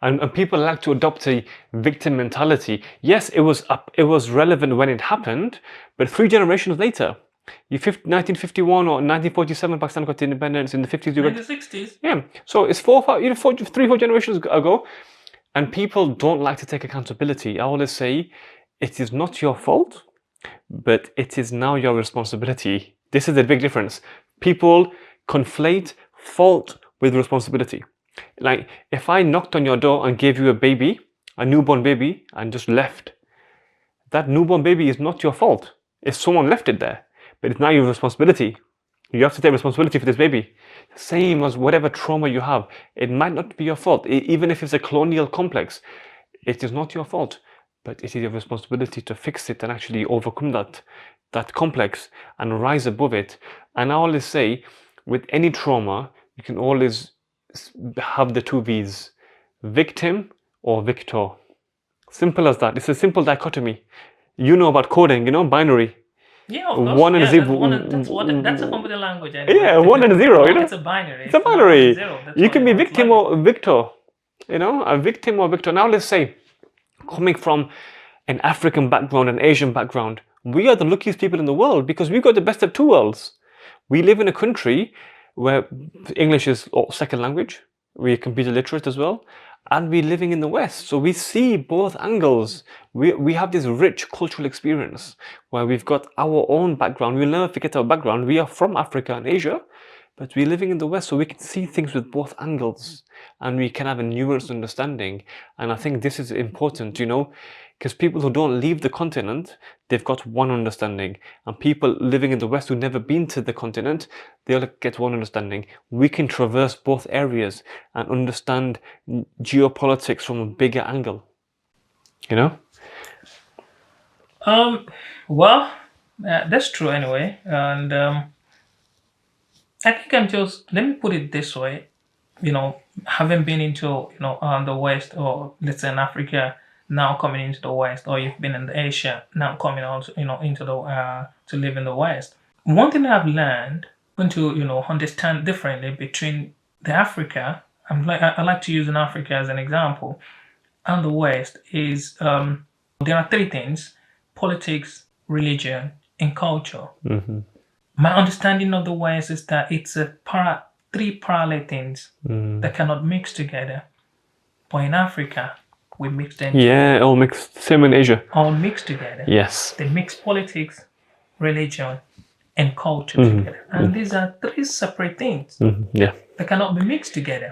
And people like to adopt a victim mentality. Yes, it was relevant when it happened, but 3 generations later, 1951 or 1947, Pakistan got independence. In the 50s, in the 60s. Yeah, so it's 3-4 generations ago, and people don't like to take accountability. I always say, it is not your fault, but it is now your responsibility. This is the big difference. People conflate fault with responsibility. Like, if I knocked on your door and gave you a baby, a newborn baby, and just left, that newborn baby is not your fault. If someone left it there, but it's now your responsibility. You have to take responsibility for this baby. Same as whatever trauma you have. It might not be your fault. Even if it's a colonial complex, it is not your fault, but it is your responsibility to fix it and actually overcome that complex and rise above it. And I always say, with any trauma, you can always have the 2 V's, victim or victor. Simple as that. It's a simple dichotomy. You know about coding, binary. Yeah, of course. One and yeah, zero. that's a computer language. Anyway. Yeah, 1 and 0. It's a binary. It's a binary. Zero. You can be victim or victor. A victim or victor. Now let's say, coming from an African background, an Asian background, we are the luckiest people in the world because we've got the best of 2 worlds. We live in a country where English is second language. We're computer literate as well. And we're living in the West, so we see both angles. We have this rich cultural experience where we've got our own background. We'll never forget our background. We are from Africa and Asia, but we're living in the West, so we can see things with both angles and we can have a nuanced understanding. And I think this is important, because people who don't leave the continent, they've got one understanding. And people living in the West who've never been to the continent, they'll get one understanding. We can traverse both areas and understand geopolitics from a bigger angle. Well, that's true anyway. And I think let me put it this way, having been into, the West, or let's say in Africa, now coming into the West, or you've been in Asia, now coming out, into to live in the West. One thing I've learned, to, understand differently between the Africa, I like to use in Africa as an example, and the West is, there are 3 things: politics, religion, and culture. Mm-hmm. My understanding of the West is that it's 3 parallel things that cannot mix together. But in Africa, we mix them. Yeah, all mixed. Same in Asia. All mixed together. Yes. They mix politics, religion, and culture together. And these are 3 separate things Yeah. that cannot be mixed together.